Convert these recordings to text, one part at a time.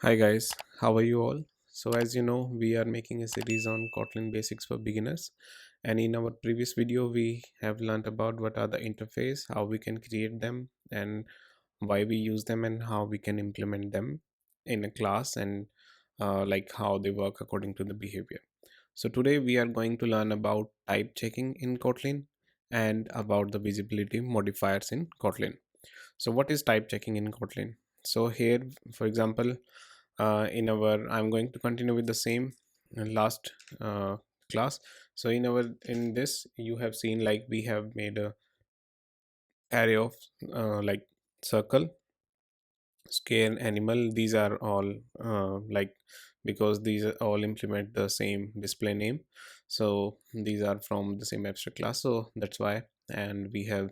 Hi guys, how are you all? So as you know, we are making a series on Kotlin Basics for beginners, and in our previous video we have learned about what are the interface, how we can create them, and why we use them, and how we can implement them in a class, and like how they work according to the behavior. So today we are going to learn about type checking in Kotlin and about the visibility modifiers in Kotlin. So what is type checking in Kotlin? So here, for example, in our I'm going to continue with the same last class. So in this you have seen, like, we have made a array of like circle, scale, animal. These are all like, because these are all implement the same display name, so these are from the same abstract class, so that's why. And we have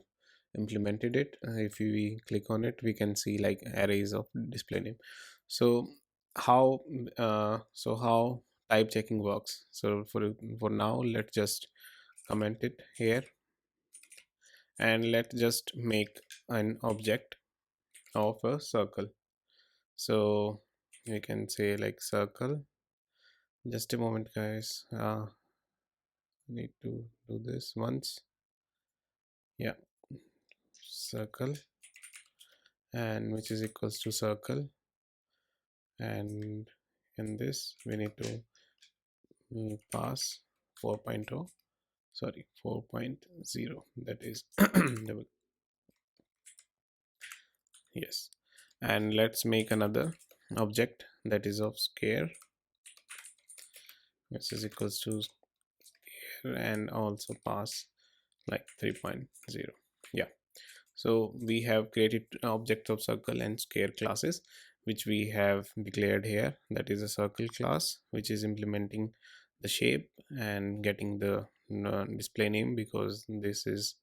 implemented it. If we click on it, we can see like arrays of display name. So how how type checking works? So for now, let's just comment it here, and let's just make an object of a circle. So we can say like circle. Just a moment, guys. Need to do this once. Yeah, circle, and which is equals to circle. And in this we need to pass 4.0, sorry, 4.0, that is yes. And let's make another object that is of square, which is equals to square, and also pass like 3.0. Yeah. So we have created objects of circle and square classes, which we have declared here. That is a circle class, which is implementing the shape and getting the display name, because this is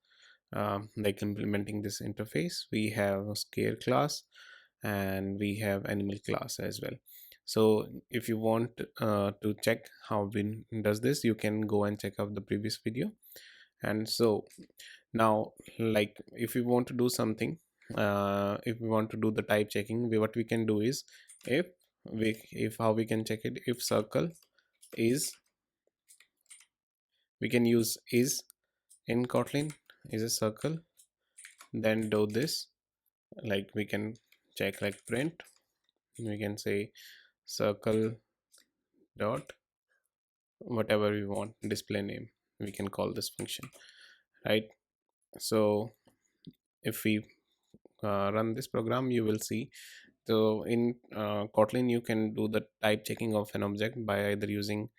like implementing this interface. We have a square class, and we have animal class as well. So if you want to check how Win does this, you can go and check out the previous video. And so now, like, if we want to do something, if we want to do the type checking, what we can do is, if how we can check it, if circle is, we can use is in Kotlin, is a circle, then do this. Like, we can check like print, we can say circle dot whatever we want display name, we can call this function, right? So if we run this program, you will see. So in Kotlin, you can do the type checking of an object by either using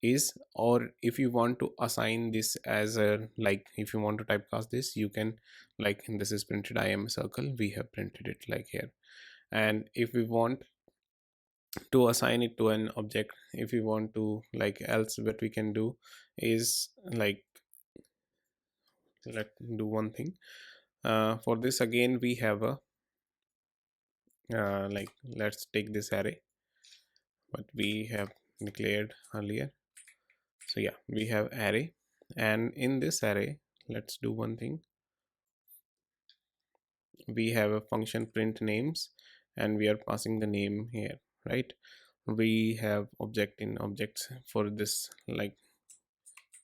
is, or if you want to assign this as a, like, if you want to typecast this, you can, like, this is printed I am a circle, we have printed it like here. And if we want to assign it to an object, if we want to, like, else, what we can do is, like, let's do one thing. For this, again, we have a like, let's take this array what we have declared earlier. So yeah, we have array, and in this array, let's do one thing. We have a function print names, and we are passing the name here, right? We have object in objects for this. Like,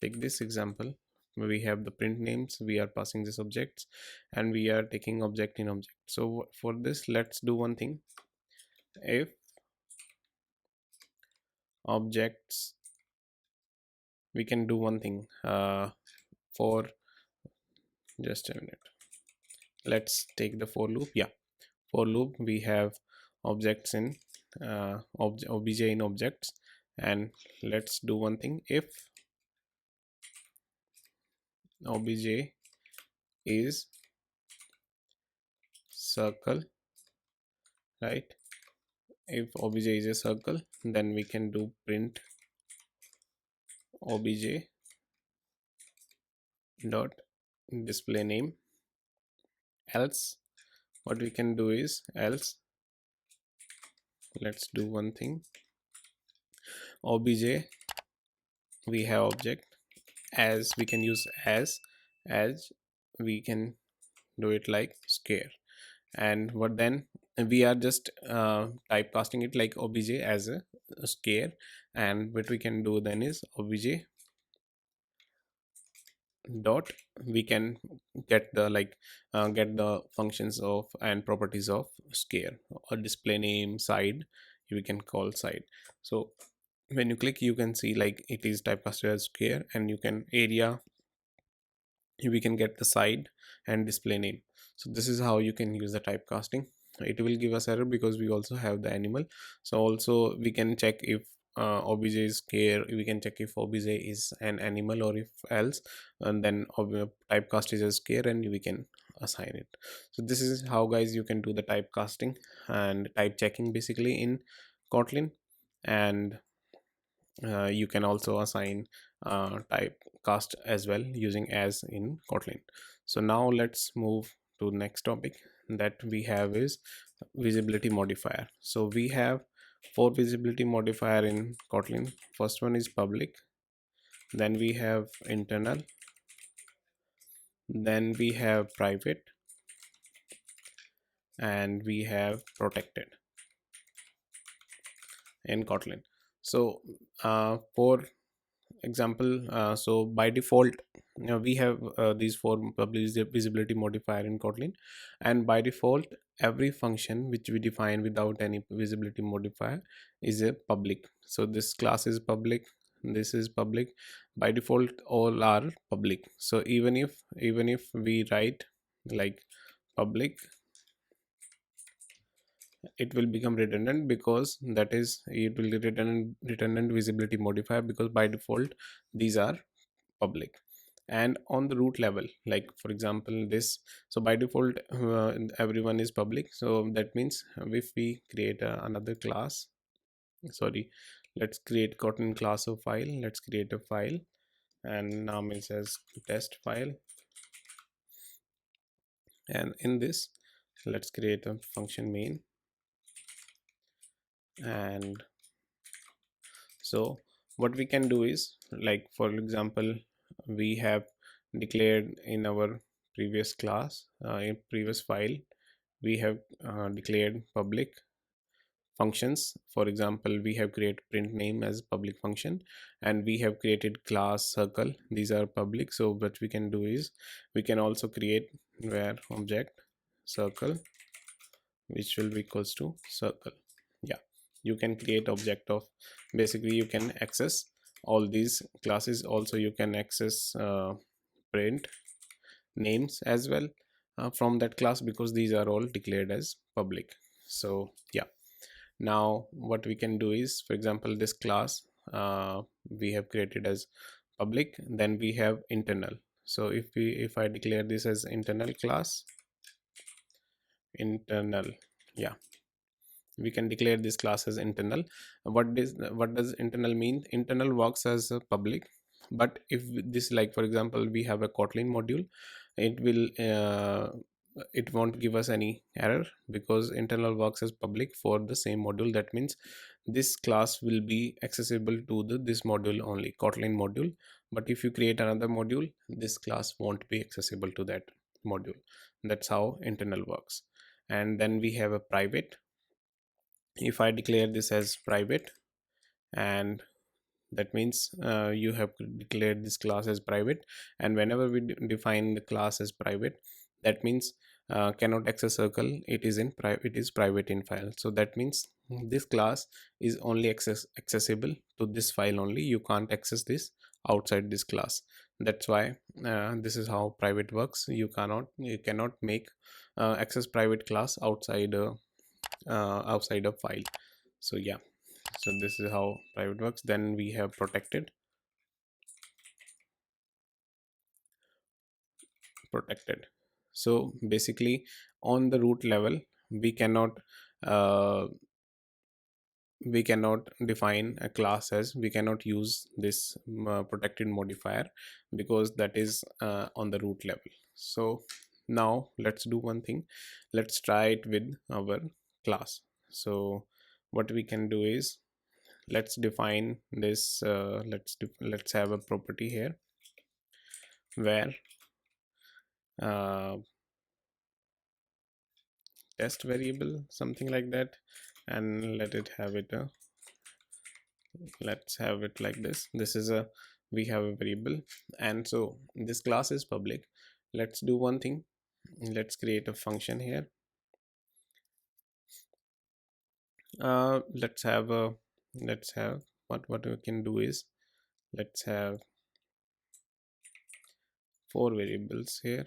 take this example, we have the print names, we are passing this objects, and we are taking object in object. So for this, let's do one thing. If objects, we can do one thing for just a minute. Let's take the for loop. Yeah, for loop, we have objects in obj in objects. And let's do one thing. If obj is circle, right? If obj is a circle, then we can do print obj dot display name. Else, what we can do is, else, let's do one thing. Obj, we have object, as we can use as we can do it like square. And what then, we are just typecasting it like obj as a scare. And what we can do then is obj dot, we can get the get the functions of and properties of scare or display name side, we can call side. So when you click, you can see like it is typecasted as scare, and you can area, we can get the side and display name. So this is how you can use the typecasting. It will give us error because we also have the animal. So also we can check if obj is care, we can check if obj is an animal or if else, and then typecast is as care and we can assign it. So this is how guys you can do the typecasting and type checking basically in Kotlin. And you can also assign typecast as well using as in Kotlin. So now let's move to next topic that we have is visibility modifier. So we have four visibility modifier in Kotlin. First one is public, then we have internal, then we have private, and we have protected in Kotlin. So for example, so by default we have these four public visibility modifier in Kotlin, and by default every function which we define without any visibility modifier is a public. So this class is public, this is public, by default all are public. So even if we write like public, it will become redundant because that is, it will be redundant visibility modifier because by default these are public. And on the root level, like for example this, so by default everyone is public. So that means if we create another class, sorry, let's create Kotlin class of file, let's create a file and name it as test file. And in this, let's create a function main. And so what we can do is, like for example, we have declared in our previous class, in previous file, we have declared public functions. For example, we have created print name as public function, and we have created class circle, these are public. So what we can do is, we can also create where object circle, which will be equals to circle. Yeah, you can create object of, basically you can access all these classes. Also you can access print names as well from that class, because these are all declared as public. So yeah, now what we can do is, for example, this class we have created as public, then we have internal. So if I declare this as internal class, internal, yeah, we can declare this class as internal. What does internal mean? Internal works as a public, but if this, like for example, we have a Kotlin module, it will it won't give us any error because internal works as public for the same module. That means this class will be accessible to this module only, Kotlin module. But if you create another module, this class won't be accessible to that module. That's how internal works. And then we have a private. If I declare this as private, and that means you have declared this class as private, and whenever we define the class as private, that means cannot access circle, it is in private, it is private in file. So that means this class is only accessible to this file only, you can't access this outside this class. That's why this is how private works. You cannot make access private class outside a file. So yeah, so this is how private works. Then we have protected. So basically on the root level, we cannot uh, we cannot define a class as, we cannot use this protected modifier because that is on the root level. So now let's do one thing, let's try it with our class. So what we can do is, let's define this let's have a property here where uh, test variable, something like that, and let it have it let's have it like this is a we have a variable, and so this class is public. Let's do one thing. Let's create a function here. Let's have a let's have what we can do is, let's have four variables here.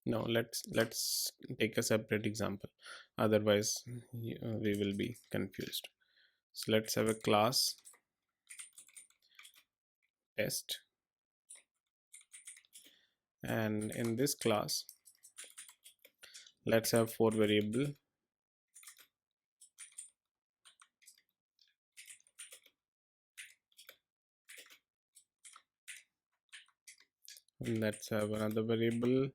No, let's take a separate example, otherwise we will be confused. So let's have a class test, and in this class let's have four variable. Let's have another variable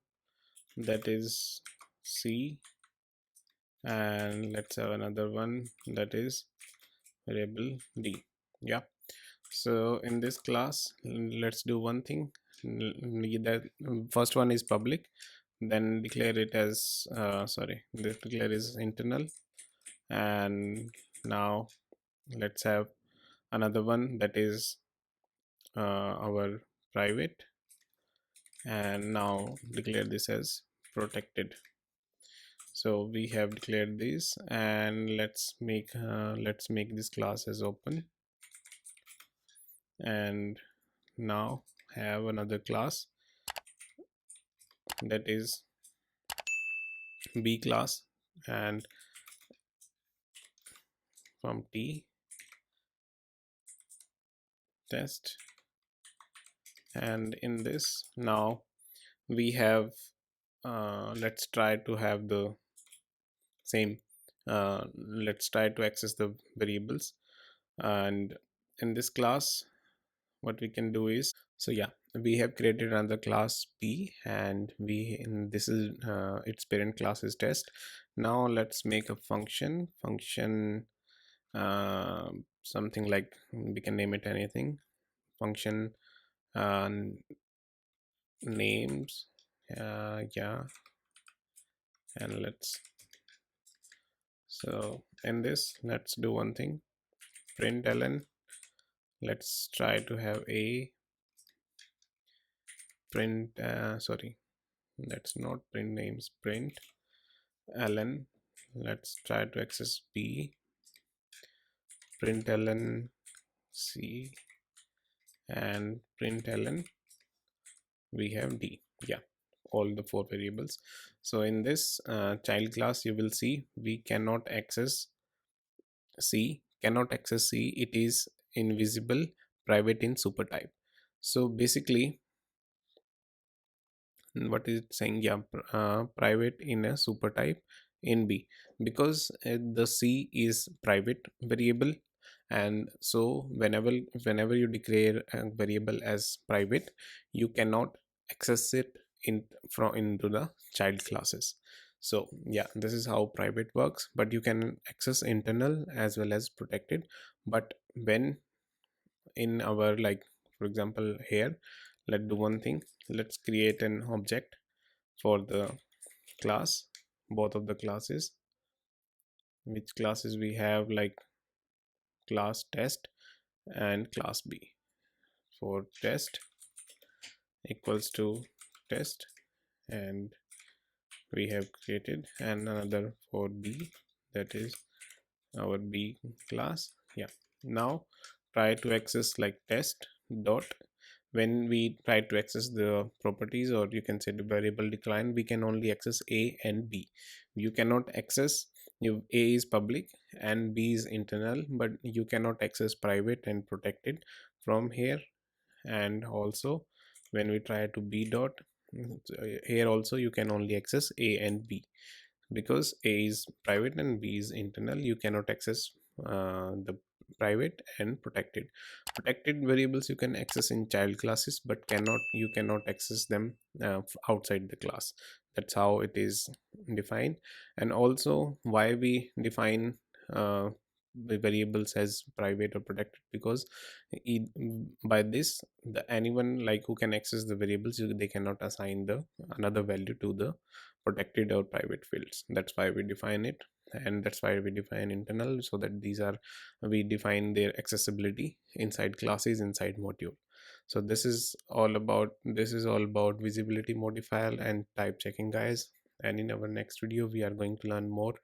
that is C, and let's have another one that is variable D. Yeah, so in this class let's do one thing. That first one is public, then declare it as declare is internal, and now let's have another one that is our private, and now declare this as protected. So we have declared this, and let's make this class as open, and now have another class that is B class, and from T test, and in this now we have let's try to have the same let's try to access the variables, and in this class what we can do is, so yeah, we have created another class P, and this is its parent class is test. Now let's make a function something like, we can name it anything, function uh, names, yeah, and so in this let's do one thing, println. Let's try to have a print sorry, let's not print names, print ln. Let's try to access B, println C, and println we have D. Yeah, all the four variables. So in this child class you will see we cannot access C. It is invisible, private in super type. So basically what is it saying? Yeah, private in a super type in B, because the C is private variable, and so whenever you declare a variable as private, you cannot access it into the child classes. So yeah, this is how private works, but you can access internal as well as protected. But when in our, like, for example here, let's do one thing. Let's create an object for the class, both of the classes. Which classes we have, like class test and class B. For test equals to test, and we have created, and another for B, that is our B class. Yeah, now try to access like test dot. When we try to access the properties, or you can say the variable decline, we can only access A and B. You cannot access, A is public and B is internal, but you cannot access private and protected from here. And also when we try to B dot, here also you can only access A and B, because A is private and B is internal. You cannot access the private and protected variables. You can access in child classes, but you cannot access them outside the class. That's how it is defined. And also why we define the variables as private or protected, because by this, the anyone like who can access the variables, they cannot assign the another value to the protected or private fields. That's why we define it, and that's why we define internal, so that these are, we define their accessibility inside classes, inside module. So this is all about visibility modifier and type checking, guys. And in our next video we are going to learn more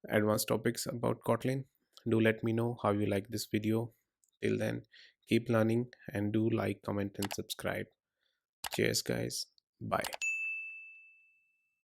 advanced topics about Kotlin. Do let me know how you like this video. Till then, keep learning and do like, comment, and subscribe. Cheers, guys. Bye.